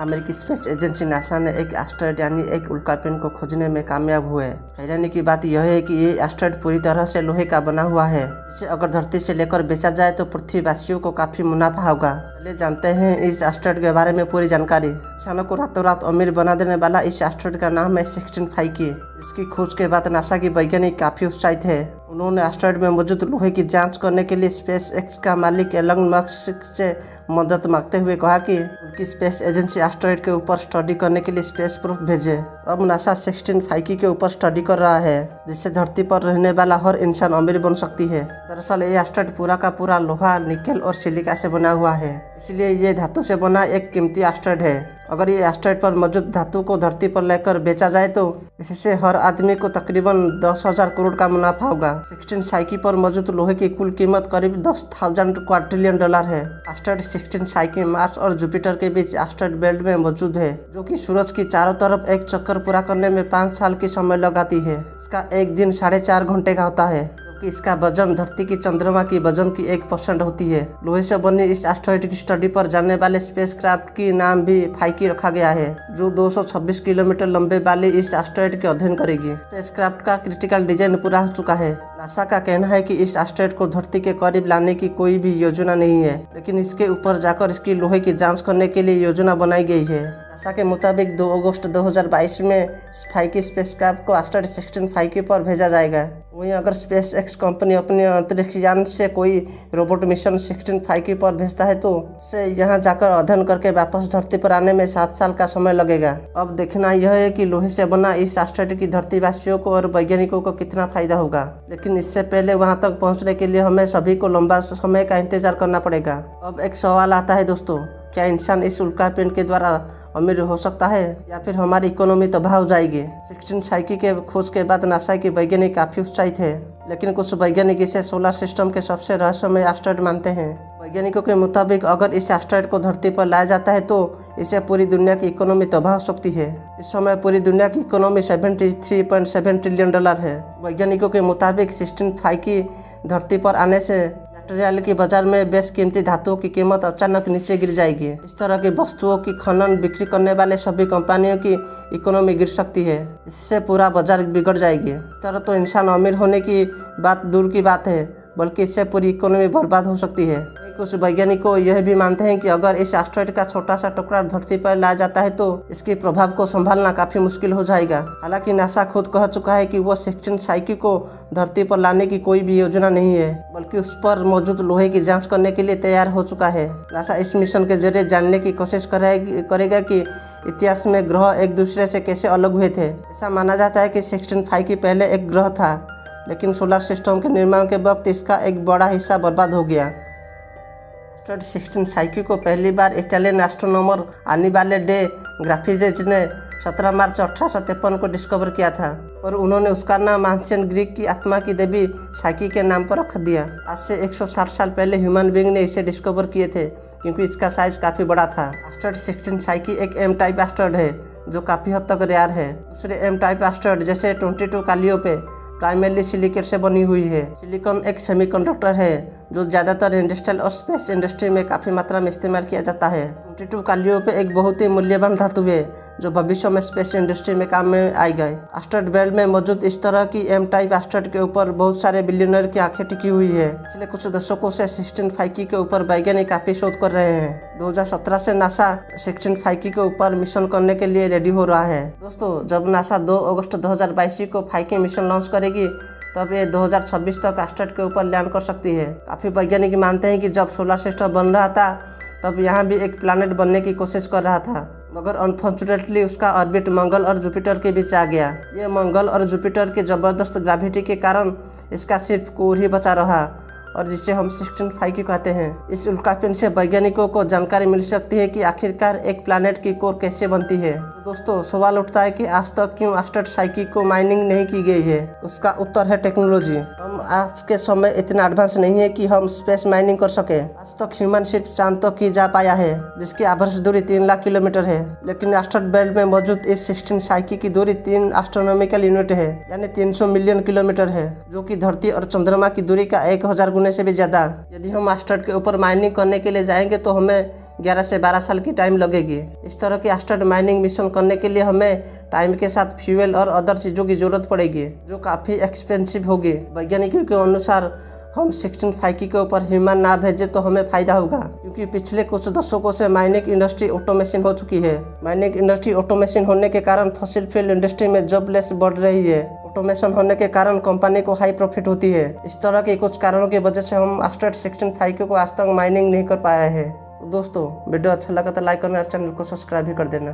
अमेरिकी space agency NASA ने एक एस्टेरॉयड यानी एक उल्कापिंड को खोजने में कामयाब हुए। हैरानी की बात यह है कि ये एस्टेरॉयड पूरी तरह से लोहे का बना हुआ है, जिसे अगर धरती से लेकर बेचा जाए तो पृथ्वीवासियों को काफी मुनाफा होगा। चलिए जानते हैं इस एस्टेरॉयड के बारे में पूरी जानकारी। इंसानों को रातों रात अमीर बना देने वाला इस एस्टेरॉयड का नाम है 1652। इसकी खोज के बाद नासा की वैज्ञानिक काफी उत्साहित है। उन्होंने एस्टेरॉयड में मौजूद लोहे की जांच करने के लिए स्पेस एक्स का मालिक एलन मस्क से मदद मांगते हुए कहा कि उनकी स्पेस एजेंसी एस्टेरॉयड के ऊपर स्टडी करने के लिए स्पेस प्रूफ भेजे। अब नासा 1652 के ऊपर स्टडी कर रहा है, जिससे धरती पर रहने वाला हर इंसान अमीर बन सकती है। दरअसल ये एस्टेरॉयड पूरा का पूरा लोहा, निकेल और सिलिका से बना हुआ है, इसलिए ये धातु से बना एक कीमती एस्टेरॉयड है। अगर ये एस्टेरॉयड पर मौजूद धातु को धरती पर लेकर बेचा जाए तो इससे हर आदमी को तकरीबन 10,000 करोड़ का मुनाफा होगा। 1652 पर मौजूद लोहे की कुल कीमत करीब 10,000 क्वाड्रिलियन डॉलर है। एस्टेरॉयड 1652 मार्स और जुपिटर के बीच एस्टेरॉयड बेल्ट में मौजूद है, जो कि सूरज की चारों तरफ एक चक्कर पूरा करने में 5 साल की समय लगाती है। इसका एक दिन 4.5 घंटे का होता है, कि इसका वजन धरती की चंद्रमा की वजन की 1% होती है। लोहे से बनी इस एस्टेरॉयड की स्टडी पर जाने वाले स्पेसक्राफ्ट की नाम भी फाइकी रखा गया है, जो 226 किलोमीटर लंबे वाले इस एस्टेरॉयड के अध्ययन करेगी। स्पेसक्राफ्ट का क्रिटिकल डिजाइन पूरा हो चुका है। नासा का कहना है कि इस एस्टेरॉयड को धरती के करीब लाने की कोई भी योजना नहीं है, लेकिन इसके ऊपर जाकर इसकी लोहे की जांच करने के लिए योजना बनाई गई है। नासा के मुताबिक 2 अगस्त 2022 में फाइकी स्पेसक्राफ्ट को एस्टेरॉयड 1652 पर भेजा जाएगा। वहीं अगर स्पेस एक्स कंपनी अपने अंतरिक्ष यान से कोई रोबोट मिशन 1652 पर भेजता है तो उसे यहां जाकर अध्ययन करके वापस धरती पर आने में 7 साल का समय लगेगा। अब देखना यह है कि लोहे से बना इस एस्टेरॉयड की धरतीवासियों को और वैज्ञानिकों को कितना फायदा होगा, लेकिन इससे पहले वहां तक पहुंचने के लिए हमें सभी को लंबा समय का इंतजार करना पड़ेगा। अब एक सवाल आता है दोस्तों, क्या इंसान इस उल्कापिंड के द्वारा अमीर हो सकता है या फिर हमारी इकोनॉमी तबाह हो जाएगी? 1652 के खोज के बाद नासा के वैज्ञानिक काफी उत्साहित है, लेकिन कुछ वैज्ञानिक इसे सोलर सिस्टम के सबसे रहस्यमय एस्टेरॉयड मानते हैं। वैज्ञानिकों के मुताबिक अगर इस एस्टेरॉयड को धरती पर लाया जाता है तो इससे पूरी दुनिया की इकोनॉमी तबाह हो सकती है। इस समय पूरी दुनिया की इकोनॉमी 73.7 ट्रिलियन डॉलर है। वैज्ञानिकों के मुताबिक 1652 धरती पर आने से मटेरियल की बाजार में बेशकीमती धातुओं की कीमत अचानक नीचे गिर जाएगी। इस तरह की वस्तुओं की खनन बिक्री करने वाले सभी कंपनियों की इकोनॉमी गिर सकती है। इससे पूरा बाजार बिगड़ जाएगी। इस तरह तो इंसान अमीर होने की बात दूर की बात है, बल्कि इससे पूरी इकोनॉमी बर्बाद हो सकती है। कुछ वैज्ञानिकों यह भी मानते हैं कि अगर इस एस्टेरॉयड का छोटा सा टुकड़ा धरती पर लाया जाता है तो इसके प्रभाव को संभालना काफी मुश्किल हो जाएगा। हालांकि नासा खुद कह चुका है कि वो 1652 को धरती पर लाने की कोई भी योजना नहीं है, बल्कि उस पर मौजूद लोहे की जांच करने के लिए तैयार हो चुका है। नासा इस मिशन के जरिए जानने की कोशिश करेगा कि इतिहास में ग्रह एक दूसरे से कैसे अलग हुए थे। ऐसा माना जाता है कि 1652 पहले एक ग्रह था, लेकिन सोलर सिस्टम के निर्माण के वक्त इसका एक बड़ा हिस्सा बर्बाद हो गया। एस्टेरॉयड 1652 को पहली बार इटालियन एस्ट्रोनॉमर आनिबाले डे ग्राफिजेज ने 17 मार्च 1853 को डिस्कवर किया था, और उन्होंने उसका नाम एंशिएंट ग्रीक की आत्मा की देवी साइकी के नाम पर रख दिया। आज से 160 साल पहले ह्यूमन बीइंग ने इसे डिस्कवर किए थे, क्योंकि इसका साइज काफ़ी बड़ा था। एस्टेरॉयड 1652 एक एम टाइप एस्टेरॉयड है, जो काफ़ी हद तक रेयर है। दूसरे एम टाइप एस्टेरॉयड जैसे 22 कालियोपे प्राइमरली सिलिकेट से बनी हुई है। सिलिकॉन एक सेमीकंडक्टर है जो ज़्यादातर इंडस्ट्रियल और स्पेस इंडस्ट्री में काफ़ी मात्रा में इस्तेमाल किया जाता है। 22 कालियोपे एक बहुत ही मूल्यवान धातु है जो भविष्य में स्पेस इंडस्ट्री में काम में आएगा। एस्टेरॉयड बेल्ट में मौजूद इस तरह की एम टाइप एस्टेरॉयड के ऊपर बहुत सारे बिलियनर की आंखें टिकी हुई है। पिछले कुछ दशकों से 1652 के ऊपर वैज्ञानिक काफ़ी शोध कर रहे हैं। 2017 से नासा 1652 के ऊपर मिशन करने के लिए रेडी हो रहा है। दोस्तों, जब नासा 2 अगस्त 2022 को 52 मिशन लॉन्च करेगी तब ये 2026 तक एस्टेरॉयड के ऊपर लैंड कर सकती है। काफ़ी वैज्ञानिक मानते हैं कि जब सोलर सिस्टम बन रहा था तब यहाँ भी एक प्लैनेट बनने की कोशिश कर रहा था, मगर अनफॉर्चुनेटली उसका ऑर्बिट मंगल और जुपिटर के बीच आ गया। ये मंगल और जुपिटर के ज़बरदस्त ग्रेविटी के कारण इसका सिर्फ कोर ही बचा रहा, और जिसे हम 1652 कहते हैं। इस उल्कापिंड से वैज्ञानिकों को जानकारी मिल सकती है कि आखिरकार एक प्लैनेट की कोर कैसे बनती है। तो दोस्तों, सवाल उठता है कि आज तक क्यों एस्टेरॉयड 1652 को माइनिंग नहीं की गई है? उसका उत्तर है टेक्नोलॉजी। हम आज के समय इतना एडवांस नहीं है कि हम स्पेस माइनिंग कर सके। आज तक ह्यूमन सिर्फ चांद तक ही जा पाया है, जिसकी आवर्ष दूरी 3 लाख किलोमीटर है, लेकिन एस्टेरॉयड बेल्ट में मौजूद इस 1652 की दूरी 3 एस्ट्रोनॉमिकल यूनिट है, यानी 300 मिलियन किलोमीटर है, जो कि धरती और चंद्रमा की दूरी का 1000 गुने से भी ज्यादा। यदि हम एस्टेरॉयड के ऊपर माइनिंग करने के लिए जाएंगे तो हमें 11 से 12 साल की टाइम लगेगी। इस तरह की एस्टेरॉयड माइनिंग मिशन करने के लिए हमें टाइम के साथ फ्यूल और अदर चीज़ों की ज़रूरत पड़ेगी जो काफ़ी एक्सपेंसिव होगी। वैज्ञानिकों के अनुसार हम 16 फाइकी के ऊपर ह्यूमन ना भेजे तो हमें फायदा होगा, क्योंकि पिछले कुछ दशकों से माइनिंग इंडस्ट्री ऑटोमेशन हो चुकी है। माइनिंग इंडस्ट्री ऑटोमेशन होने के कारण फॉसिल फ्यूल इंडस्ट्री में जॉबलेस बढ़ रही है। ऑटोमेशन होने के कारण कंपनी को हाई प्रॉफिट होती है। इस तरह के कुछ कारणों की वजह से हम एस्टेरॉयड 16 फाइकी को आज तक माइनिंग नहीं कर पाए हैं। दोस्तों वीडियो अच्छा लगा तो लाइक करना और चैनल को सब्सक्राइब भी कर देना।